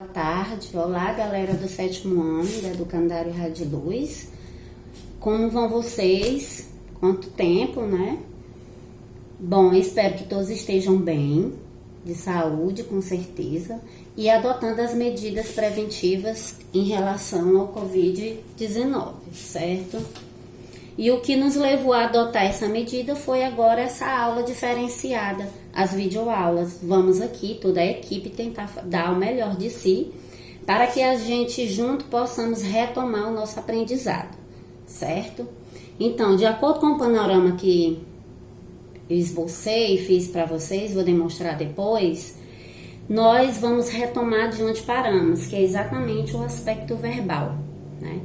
Boa tarde, olá galera do 7º ano da Educandário Rádio Luz. Como vão vocês? Quanto tempo, né? Bom, espero que todos estejam bem, de saúde com certeza, e adotando as medidas preventivas em relação ao Covid-19, certo? E o que nos levou a adotar essa medida foi agora essa aula diferenciada, as videoaulas. Vamos aqui, toda a equipe, tentar dar o melhor de si para que a gente junto possamos retomar o nosso aprendizado, certo? Então, de acordo com o panorama que eu esbocei e fiz para vocês, vou demonstrar depois, nós vamos retomar de onde paramos, que é exatamente o aspecto verbal, né?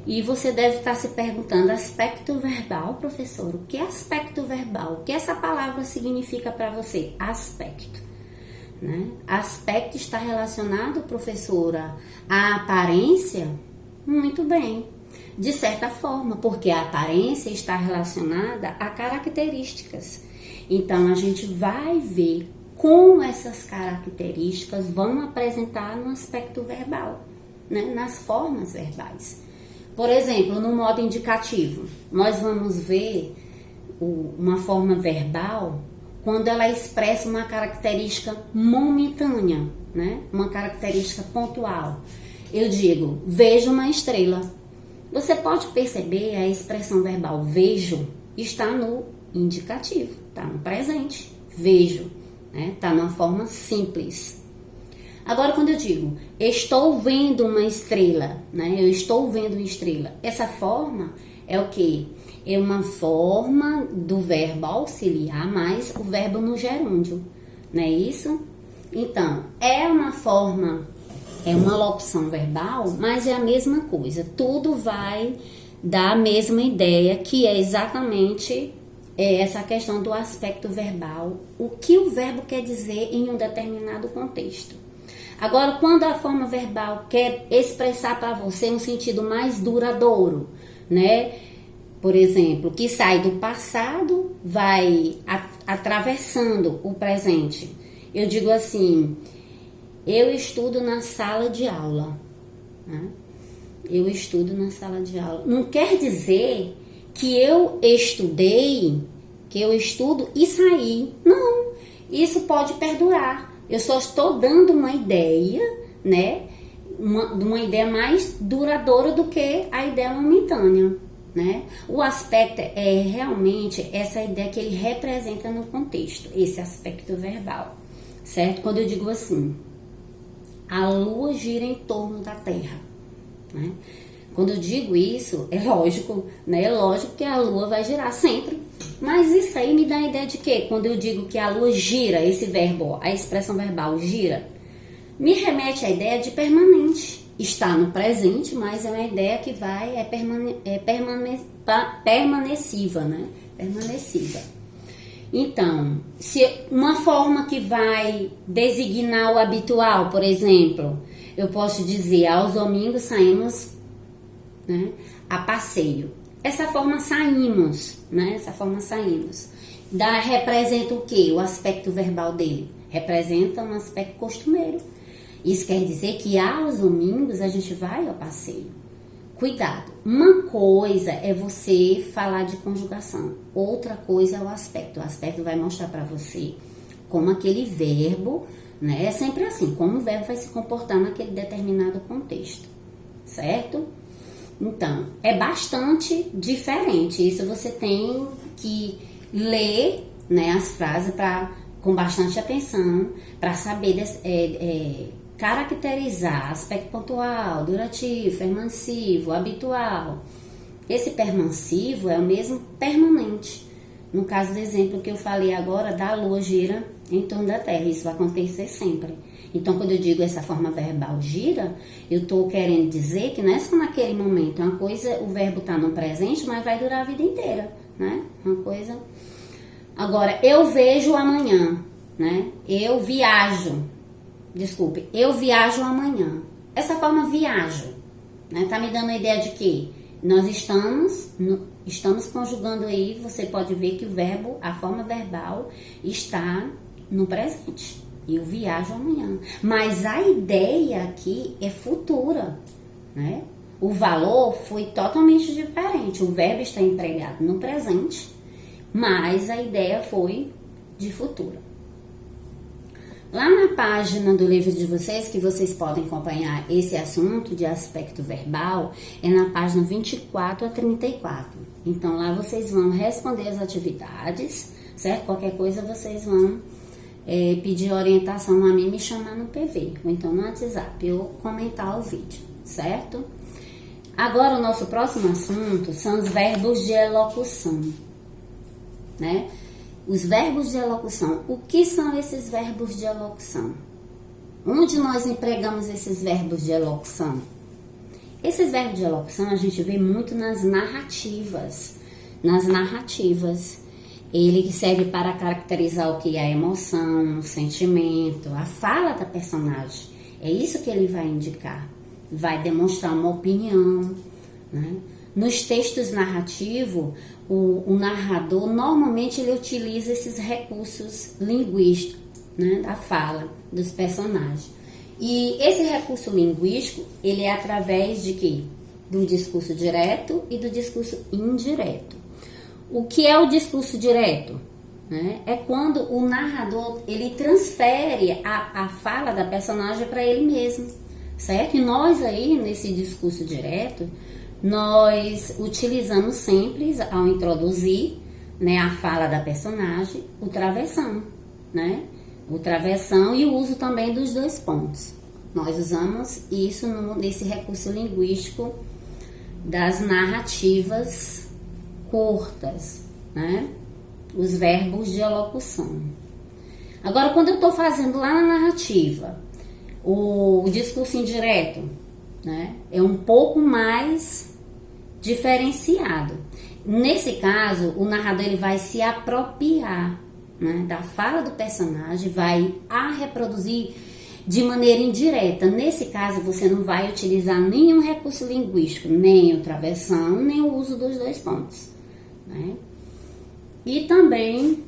E você deve estar se perguntando, aspecto verbal, professor? O que é aspecto verbal? O que essa palavra significa para você? Aspecto, né? Aspecto está relacionado, professora, à aparência? Muito bem, de certa forma, porque a aparência está relacionada a características. Então, a gente vai ver como essas características vão apresentar no aspecto verbal, né? Nas formas verbais. Por exemplo, no modo indicativo, nós vamos ver uma forma verbal quando ela expressa uma característica momentânea, né? Uma característica pontual. Eu digo, vejo uma estrela. Você pode perceber a expressão verbal vejo está no indicativo, está no presente, vejo, né? Está numa forma simples. Agora, quando eu digo, estou vendo uma estrela, né? Eu estou vendo uma estrela. Essa forma é o quê? É uma forma do verbo auxiliar mais o verbo no gerúndio, não é isso? Então, é uma forma, é uma locução verbal, mas é a mesma coisa. Tudo vai dar a mesma ideia, que é exatamente essa questão do aspecto verbal. O que o verbo quer dizer em um determinado contexto. Agora, quando a forma verbal quer expressar para você um sentido mais duradouro, né? Por exemplo, que sai do passado, vai atravessando o presente. Eu digo assim, eu estudo na sala de aula, né? Eu estudo na sala de aula. Não quer dizer que eu estudei, que eu estudo e saí. Não, isso pode perdurar. Eu só estou dando uma ideia, né? Uma ideia mais duradoura do que a ideia momentânea, né? O aspecto é realmente essa ideia que ele representa no contexto, esse aspecto verbal, certo? Quando eu digo assim, a lua gira em torno da Terra, né? Quando eu digo isso, é lógico, né? É lógico que a lua vai girar sempre. Mas isso aí me dá a ideia de quê? Quando eu digo que a lua gira, esse verbo, a expressão verbal gira, me remete à ideia de permanente. Está no presente, mas é uma ideia que vai, permaneciva, né? Permaneciva. Então, se uma forma que vai designar o habitual, por exemplo, eu posso dizer, aos domingos saímos, né, a passeio. Essa forma saímos, né? Essa forma saímos. Representa o quê? O aspecto verbal dele. Representa um aspecto costumeiro. Isso quer dizer que aos domingos a gente vai ao passeio. Cuidado. Uma coisa é você falar de conjugação. Outra coisa é o aspecto. O aspecto vai mostrar para você como aquele verbo, né? É sempre assim, como o verbo vai se comportar naquele determinado contexto. Certo? Então, é bastante diferente. Isso você tem que ler, né, as frases com bastante atenção para saber caracterizar aspecto pontual, durativo, permansivo, habitual. Esse permansivo é o mesmo permanente. No caso do exemplo que eu falei agora, da lua gira em torno da Terra. Isso vai acontecer sempre. Então, quando eu digo essa forma verbal gira, eu estou querendo dizer que não é só naquele momento. Uma coisa, o verbo está no presente, mas vai durar a vida inteira, né? Uma coisa... Agora, eu vejo amanhã, né? Eu viajo amanhã. Essa forma viajo, né? Tá me dando a ideia de que nós estamos conjugando aí, você pode ver que o verbo, a forma verbal, está no presente. Eu viajo amanhã. Mas a ideia aqui é futura, né? O valor foi totalmente diferente. O verbo está empregado no presente, mas a ideia foi de futuro. Lá na página do livro de vocês, que vocês podem acompanhar esse assunto de aspecto verbal, é na página 24 a 34. Então, lá vocês vão responder as atividades, certo? Qualquer coisa vocês vão pedir orientação a mim, me chamar no PV, ou então no WhatsApp, eu comentar o vídeo, certo? Agora, o nosso próximo assunto são os verbos de elocução, né? Os verbos de elocução. O que são esses verbos de elocução? Onde nós empregamos esses verbos de elocução? Esses verbos de elocução a gente vê muito nas narrativas. Nas narrativas. Ele serve para caracterizar o que é a emoção, o sentimento, a fala da personagem. É isso que ele vai indicar. Vai demonstrar uma opinião, né? Nos textos narrativos, o narrador, normalmente, ele utiliza esses recursos linguísticos, né, da fala dos personagens. E esse recurso linguístico, ele é através de quê? Do discurso direto e do discurso indireto. O que é o discurso direto? Né? É quando o narrador, ele transfere a fala da personagem para ele mesmo, certo? E nós aí, nesse discurso direto, nós utilizamos sempre, ao introduzir, né, a fala da personagem, o travessão, né? O travessão e o uso também dos dois pontos. Nós usamos isso nesse recurso linguístico das narrativas curtas, né? Os verbos de elocução. Agora, quando eu estou fazendo lá na narrativa, o discurso indireto, né, é um pouco mais diferenciado. Nesse caso, o narrador ele vai se apropriar, né, da fala do personagem, vai a reproduzir de maneira indireta. Nesse caso, você não vai utilizar nenhum recurso linguístico, nem o travessão, nem o uso dos dois pontos, né? E também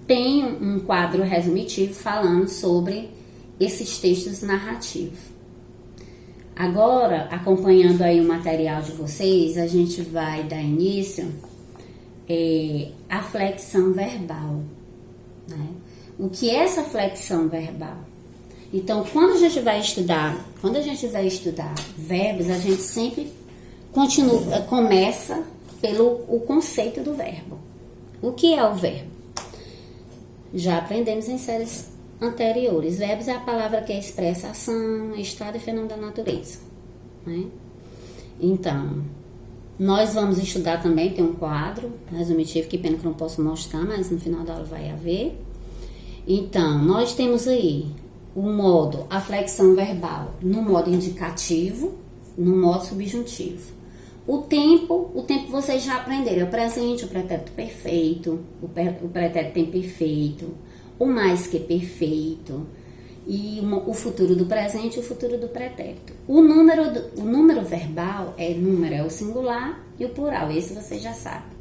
tem um quadro resumitivo falando sobre esses textos narrativos. Agora, acompanhando aí o material de vocês, a gente vai dar início à flexão verbal, né? O que é essa flexão verbal? Então, quando a gente vai estudar verbos, a gente sempre começa pelo o conceito do verbo. O que é o verbo? Já aprendemos em séries anteriores. Verbos é a palavra que expressa ação, estado e fenômeno da natureza, né? Então, nós vamos estudar também, tem um quadro resumitivo, que pena que eu não posso mostrar, mas no final da aula vai haver. Então, nós temos aí o modo, a flexão verbal, no modo indicativo, no modo subjuntivo. O tempo vocês já aprenderam, é o presente, o pretérito perfeito, o pretérito imperfeito, o mais que perfeito, e o futuro do presente e o futuro do pretérito. O número verbal é o singular e o plural, esse vocês já sabem.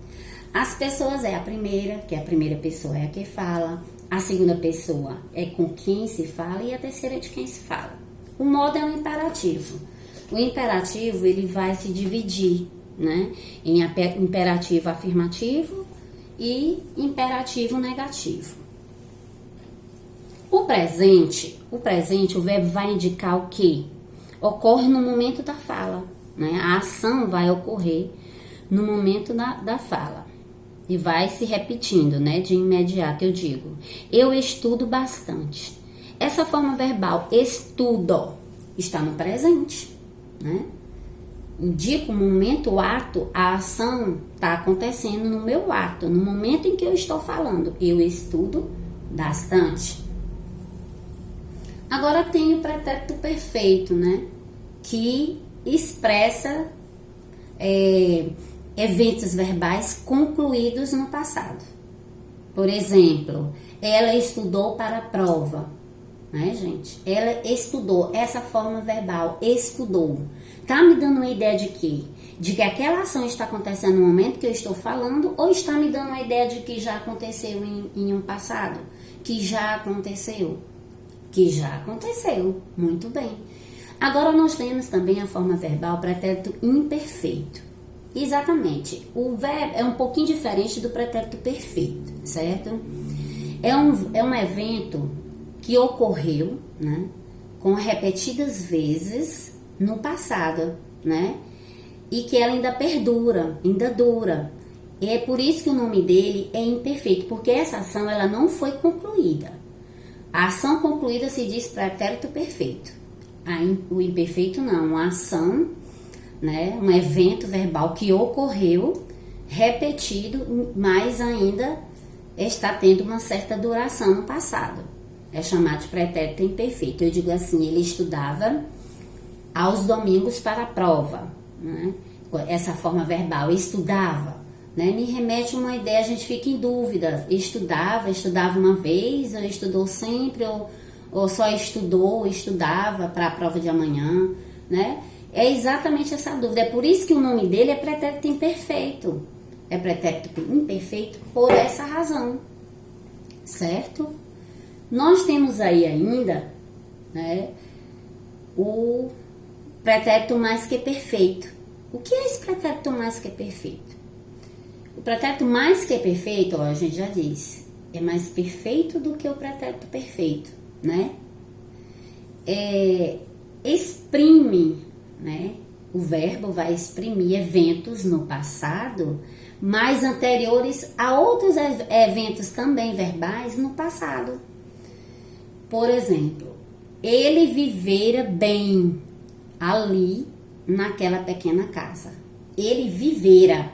As pessoas é a primeira, que a primeira pessoa é a que fala, a segunda pessoa é com quem se fala e a terceira é de quem se fala. O modo é um imperativo. O imperativo, ele vai se dividir, né, em imperativo afirmativo e imperativo negativo. O presente, o verbo vai indicar o quê? Ocorre no momento da fala, né? A ação vai ocorrer no momento da fala e vai se repetindo, né? De imediato eu digo, eu estudo bastante. Essa forma verbal, estudo, está no presente, né? Indica o momento, o ato, a ação está acontecendo no meu ato, no momento em que eu estou falando. Eu estudo bastante. Agora tem o pretérito perfeito, né? Que expressa eventos verbais concluídos no passado. Por exemplo, ela estudou para a prova, né, gente? Ela estudou, essa forma verbal, estudou. Tá me dando uma ideia de quê? De que aquela ação está acontecendo no momento que eu estou falando, ou está me dando uma ideia de que já aconteceu em um passado? que já aconteceu. Que já aconteceu, muito bem. Agora nós temos também a forma verbal pretérito imperfeito. Exatamente, o verbo é um pouquinho diferente do pretérito perfeito, certo? É um evento que ocorreu, né, com repetidas vezes no passado, né? E que ela ainda perdura, ainda dura. E é por isso que o nome dele é imperfeito, porque essa ação ela não foi concluída. A ação concluída se diz pretérito perfeito. O imperfeito não, uma ação, né, um evento verbal que ocorreu, repetido, mas ainda está tendo uma certa duração no passado. É chamado de pretérito imperfeito. Eu digo assim, ele estudava aos domingos para a prova, né? Essa forma verbal, estudava, né? Me remete a uma ideia, a gente fica em dúvida, estudava uma vez, ou estudou sempre, ou só estudava para a prova de amanhã, né? É exatamente essa dúvida, é por isso que o nome dele é pretérito imperfeito, é pretérito imperfeito por essa razão, certo? Nós temos aí ainda, né, o pretérito mais que perfeito. O que é esse pretérito mais que perfeito? O pretérito mais que perfeito, ó, a gente já disse, é mais perfeito do que o pretérito perfeito, né? Exprime, né? O verbo vai exprimir eventos no passado, mas anteriores a outros eventos também verbais no passado. Por exemplo, ele vivera bem ali naquela pequena casa. Ele vivera,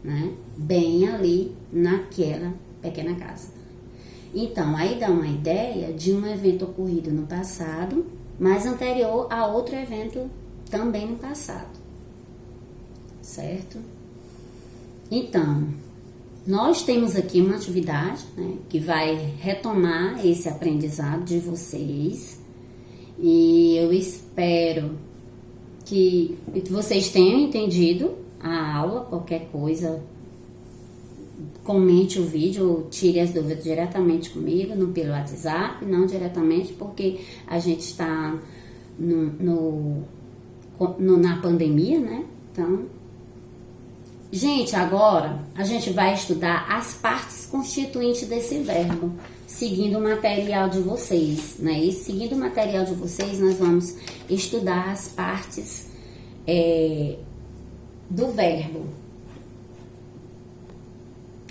né, bem ali naquela pequena casa. Então, aí dá uma ideia de um evento ocorrido no passado, mas anterior a outro evento também no passado, certo? Então, nós temos aqui uma atividade, né, que vai retomar esse aprendizado de vocês, e eu espero que vocês tenham entendido a aula. Qualquer coisa, comente o vídeo ou tire as dúvidas diretamente comigo pelo WhatsApp, não diretamente porque a gente está na pandemia, né? Então, gente, agora a gente vai estudar as partes constituintes desse verbo, seguindo o material de vocês, né? E seguindo o material de vocês, nós vamos estudar as partes do verbo.